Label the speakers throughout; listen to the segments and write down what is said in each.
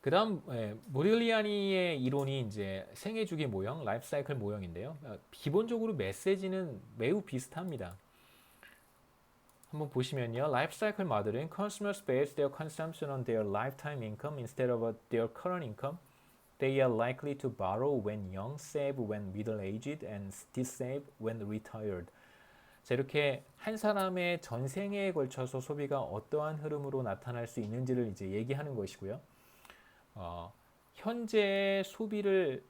Speaker 1: 그다음 모딜리아니의 이론이 이제 생애 주기 모형, 라이프 사이클 모형인데요. 기본적으로 메시지는 매우 비슷합니다. 한번 보시면요. Life cycle model은 consumers base their consumption on their lifetime income instead of their current income. They are likely to borrow when young, save when middle-aged, and dissave when retired. 자, 이렇게 한 사람의 전생에 걸쳐서 소비가 어떠한 흐름으로 나타날 수 있는지를 이제 얘기하는 것이고요. 어, 현재 소비를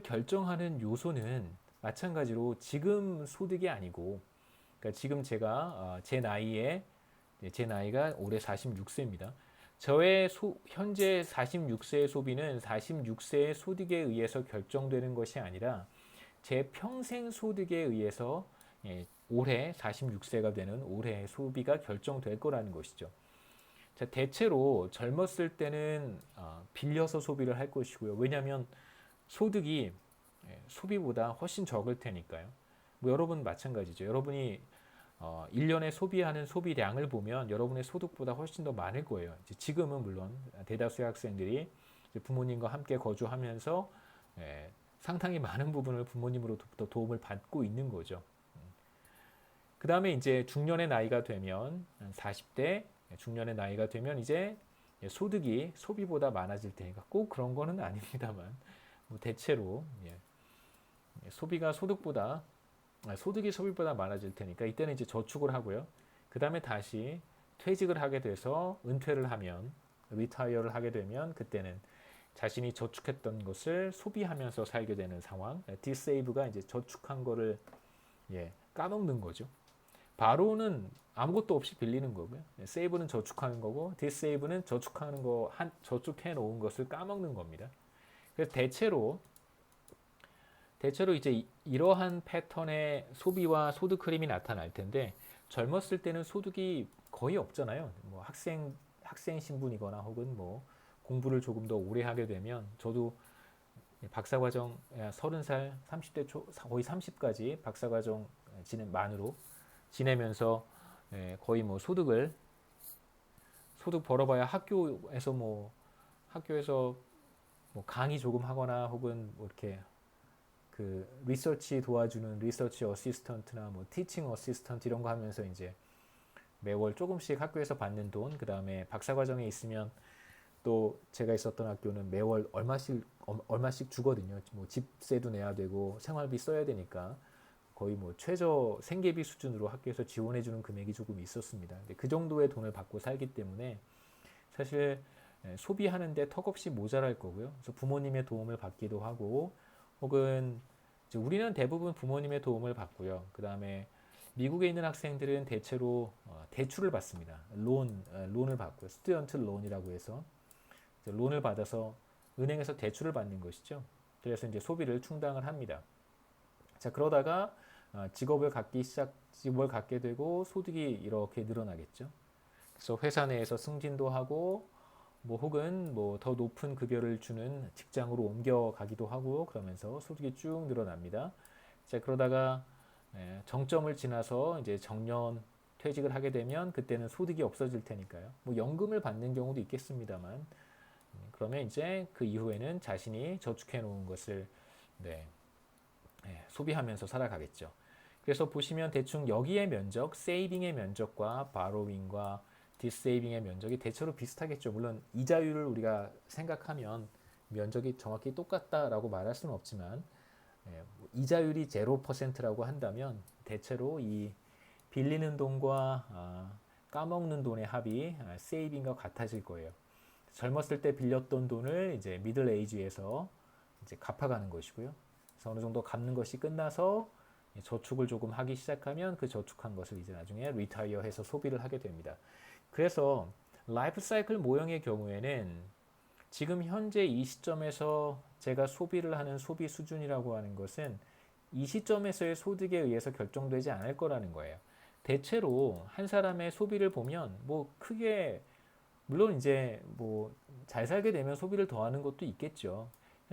Speaker 1: 결정하는 요소는 마찬가지로 지금 소득이 아니고, 그러니까 지금 제가 제 나이가 올해 46세입니다. 저의 현재 46세의 소비는 46세의 소득에 의해서 결정되는 것이 아니라 제 평생 소득에 의해서 올해 46세가 되는 올해의 소비가 결정될 거라는 것이죠. 자, 대체로 젊었을 때는 빌려서 소비를 할 것이고요. 왜냐하면 소득이 소비보다 훨씬 적을 테니까요. 뭐 여러분 마찬가지죠. 여러분이 1년에 소비하는 소비량을 보면 여러분의 소득보다 훨씬 더 많을 거예요. 지금은 물론 대다수의 학생들이 부모님과 함께 거주하면서 상당히 많은 부분을 부모님으로부터 도움을 받고 있는 거죠. 그 다음에 이제 중년의 나이가 되면 40대 중년의 나이가 되면 이제 소득이 소비보다 많아질 테니까 꼭 그런 거는 아닙니다만 뭐 대체로 소비가 소득이 소비보다 많아질 테니까 이때는 이제 저축을 하고요. 그 다음에 다시 퇴직을 하게 돼서 은퇴를 하면 리타이어를 하게 되면 그때는 자신이 저축했던 것을 소비하면서 살게 되는 상황. 디세이브가 이제 저축한 거를 까먹는 거죠. 바로는 아무것도 없이 빌리는 거고요. 세이브는 저축하는 거고 디세이브는 저축해 놓은 것을 까먹는 겁니다. 그래서 대체로 이제 이러한 패턴의 소비와 소득 흐름이 나타날 텐데 젊었을 때는 소득이 거의 없잖아요. 뭐 학생 신분이거나 혹은 뭐 공부를 조금 더 오래 하게 되면 저도 박사과정 30살, 30대 초 거의 30까지 박사과정 만으로 지내면서 거의 뭐 소득 벌어봐야 학교에서 뭐 강의 조금 하거나 혹은 뭐 이렇게 그 리서치 도와주는 리서치 어시스턴트나 뭐 티칭 어시스턴트 이런 거 하면서 이제 매월 조금씩 학교에서 받는 돈, 그 다음에 박사과정에 있으면 또 제가 있었던 학교는 매월 얼마씩 주거든요. 뭐 집세도 내야 되고 생활비 써야 되니까 거의 뭐 최저 생계비 수준으로 학교에서 지원해주는 금액이 조금 있었습니다. 근데 그 정도의 돈을 받고 살기 때문에 사실 소비하는데 턱없이 모자랄 거고요. 그래서 부모님의 도움을 받기도 하고 혹은 우리는 대부분 부모님의 도움을 받고요. 그 다음에 미국에 있는 학생들은 대체로 대출을 받습니다. 론을 받고요. 스튜던트 론이라고 해서 론을 받아서 은행에서 대출을 받는 것이죠. 그래서 이제 소비를 충당을 합니다. 자, 그러다가 직업을 갖게 되고 소득이 이렇게 늘어나겠죠. 그래서 회사 내에서 승진도 하고 뭐 혹은 뭐 더 높은 급여를 주는 직장으로 옮겨가기도 하고 그러면서 소득이 쭉 늘어납니다. 자, 그러다가 정점을 지나서 이제 정년 퇴직을 하게 되면 그때는 소득이 없어질 테니까요. 뭐 연금을 받는 경우도 있겠습니다만 그러면 이제 그 이후에는 자신이 저축해 놓은 것을 네, 소비하면서 살아가겠죠. 그래서 보시면 대충 여기의 면적, 세이빙의 면적과 바로윙과 디세이빙의 면적이 대체로 비슷하겠죠. 물론 이자율을 우리가 생각하면 면적이 정확히 똑같다라고 말할 수는 없지만 이자율이 0%라고 한다면 대체로 이 빌리는 돈과 까먹는 돈의 합이 세이빙과 같아질 거예요. 젊었을 때 빌렸던 돈을 이제 미들 에이지에서 이제 갚아가는 것이고요. 그래서 어느 정도 갚는 것이 끝나서 저축을 조금 하기 시작하면 그 저축한 것을 이제 나중에 리타이어해서 소비를 하게 됩니다. 그래서 라이프 사이클 모형의 경우에는 지금 현재 이 시점에서 제가 소비를 하는 소비 수준이라고 하는 것은 이 시점에서의 소득에 의해서 결정되지 않을 거라는 거예요. 대체로 한 사람의 소비를 보면 뭐 크게 물론 이제 뭐 잘 살게 되면 소비를 더하는 것도 있겠죠.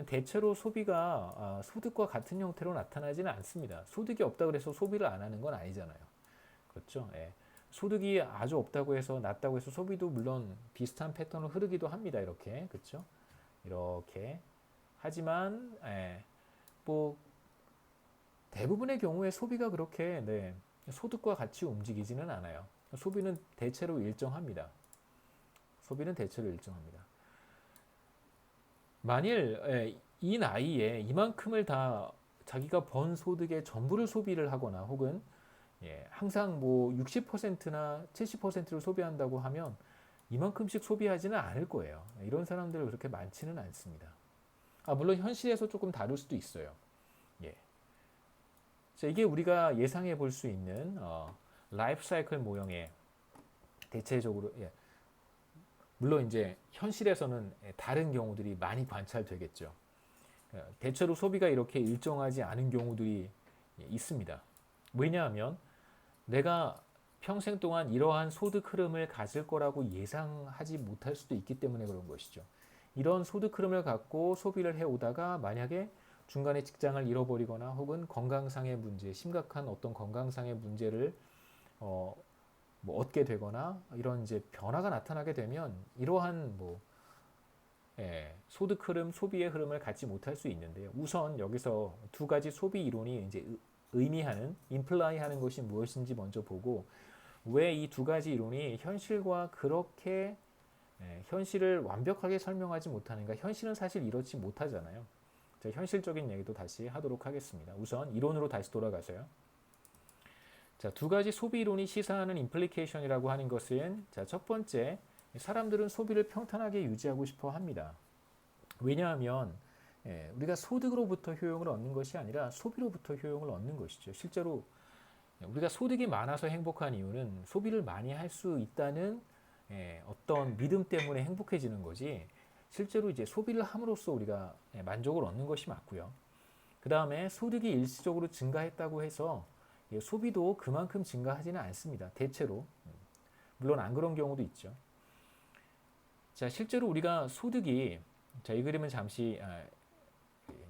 Speaker 1: 대체로 소비가 소득과 같은 형태로 나타나지는 않습니다. 소득이 없다 그래서 소비를 안 하는 건 아니잖아요. 그렇죠? 예. 소득이 아주 없다고 해서 낮다고 해서 소비도 물론 비슷한 패턴으로 흐르기도 합니다. 이렇게 그렇죠? 이렇게 하지만 뭐 대부분의 경우에 소비가 그렇게 소득과 같이 움직이지는 않아요. 소비는 대체로 일정합니다. 소비는 대체로 일정합니다. 만일 이 나이에 이만큼을 다 자기가 번 소득의 전부를 소비를 하거나 혹은 항상 뭐 60%나 70%를 소비한다고 하면 이만큼씩 소비하지는 않을 거예요. 이런 사람들은 그렇게 많지는 않습니다. 물론 현실에서 조금 다를 수도 있어요. 예. 자, 이게 우리가 예상해 볼 수 있는 라이프 사이클 모형의 대체적으로 물론 이제 현실에서는 다른 경우들이 많이 관찰되겠죠. 대체로 소비가 이렇게 일정하지 않은 경우들이 있습니다. 왜냐하면 내가 평생 동안 이러한 소득 흐름을 가질 거라고 예상하지 못할 수도 있기 때문에 그런 것이죠. 이런 소득 흐름을 갖고 소비를 해오다가 만약에 중간에 직장을 잃어버리거나 혹은 건강상의 문제, 심각한 어떤 건강상의 문제를 뭐 얻게 되거나 이런 이제 변화가 나타나게 되면 이러한 소득 흐름, 소비의 흐름을 갖지 못할 수 있는데요. 우선 여기서 두 가지 소비 이론이 이제 의미하는, 임플라이하는 것이 무엇인지 먼저 보고 왜 이 두 가지 이론이 현실과 그렇게 현실을 완벽하게 설명하지 못하는가? 현실은 사실 이렇지 못하잖아요. 자, 현실적인 얘기도 다시 하도록 하겠습니다. 우선 이론으로 다시 돌아가서요. 자, 두 가지 소비 이론이 시사하는 임플리케이션이라고 하는 것은 자, 첫 번째, 사람들은 소비를 평탄하게 유지하고 싶어 합니다. 왜냐하면 우리가 소득으로부터 효용을 얻는 것이 아니라 소비로부터 효용을 얻는 것이죠. 실제로 우리가 소득이 많아서 행복한 이유는 소비를 많이 할 수 있다는 어떤 믿음 때문에 행복해지는 거지 실제로 이제 소비를 함으로써 우리가 만족을 얻는 것이 맞고요. 그 다음에 소득이 일시적으로 증가했다고 해서 소비도 그만큼 증가하지는 않습니다. 대체로. 물론 안 그런 경우도 있죠. 자, 실제로 우리가 소득이 자, 이 그림은 잠시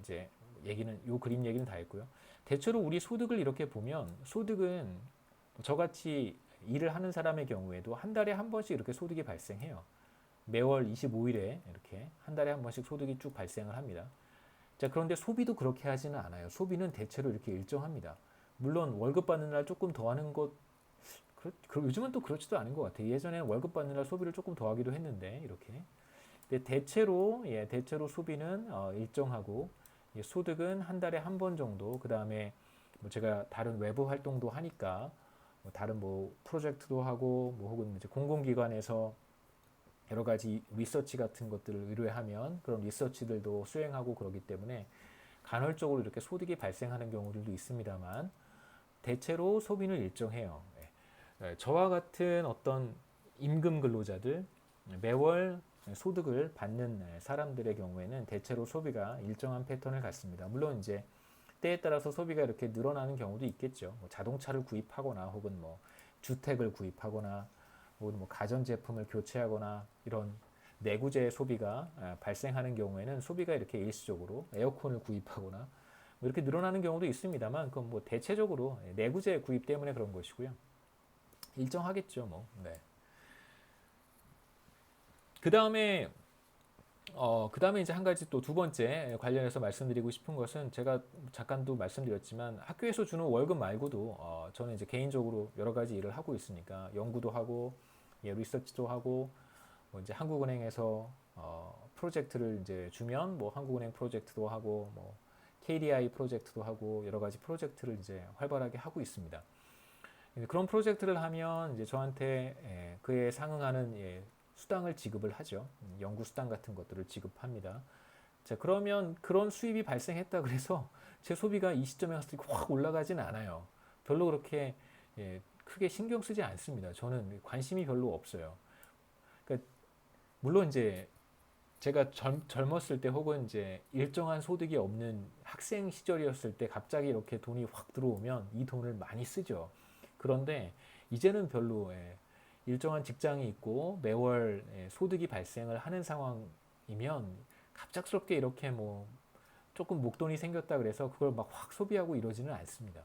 Speaker 1: 이제 요 그림 얘기는 다 했고요. 대체로 우리 소득을 이렇게 보면 소득은 저같이 일을 하는 사람의 경우에도 한 달에 한 번씩 이렇게 소득이 발생해요. 매월 25일에 이렇게 한 달에 한 번씩 소득이 쭉 발생을 합니다. 자, 그런데 소비도 그렇게 하지는 않아요. 소비는 대체로 이렇게 일정합니다. 물론 월급 받는 날 조금 더 하는 것, 요즘은 또 그렇지도 않은 것 같아요. 예전에 월급 받는 날 소비를 조금 더 하기도 했는데, 이렇게. 근데 대체로 소비는 일정하고, 소득은 한 달에 한 번 정도, 그 다음에 뭐 제가 다른 외부 활동도 하니까, 다른 프로젝트도 하고, 혹은 이제 공공기관에서 여러 가지 리서치 같은 것들을 의뢰하면 그런 리서치들도 수행하고 그러기 때문에 간헐적으로 이렇게 소득이 발생하는 경우들도 있습니다만 대체로 소비는 일정해요. 저와 같은 어떤 임금 근로자들 매월 소득을 받는 사람들의 경우에는 대체로 소비가 일정한 패턴을 갖습니다. 물론 이제 때에 따라서 소비가 이렇게 늘어나는 경우도 있겠죠. 자동차를 구입하거나 혹은 주택을 구입하거나 혹은 가전제품을 교체하거나 이런 내구재 소비가 발생하는 경우에는 소비가 이렇게 일시적으로 에어컨을 구입하거나 이렇게 늘어나는 경우도 있습니다만 그건 대체적으로 내구재 구입 때문에 그런 것이고요. 일정하겠죠. 네. 그 다음에 이제 한 가지 또 두 번째 관련해서 말씀드리고 싶은 것은 제가 잠깐도 말씀드렸지만 학교에서 주는 월급 말고도 저는 이제 개인적으로 여러 가지 일을 하고 있으니까 연구도 하고 리서치도 하고 이제 한국은행에서 프로젝트를 이제 주면 한국은행 프로젝트도 하고 KDI 프로젝트도 하고 여러 가지 프로젝트를 이제 활발하게 하고 있습니다. 그런 프로젝트를 하면 이제 저한테 그에 상응하는 수당을 지급을 하죠. 연구 수당 같은 것들을 지급합니다. 자, 그러면 그런 수입이 발생했다 그래서 제 소비가 이 시점에 갔을 때 확 올라가진 않아요. 별로 그렇게 크게 신경 쓰지 않습니다. 저는 관심이 별로 없어요. 그러니까 물론 이제 제가 젊었을 때 혹은 이제 일정한 소득이 없는 학생 시절이었을 때 갑자기 이렇게 돈이 확 들어오면 이 돈을 많이 쓰죠. 그런데 이제는 별로 일정한 직장이 있고 매월 소득이 발생을 하는 상황이면 갑작스럽게 이렇게 조금 목돈이 생겼다 그래서 그걸 막 확 소비하고 이러지는 않습니다.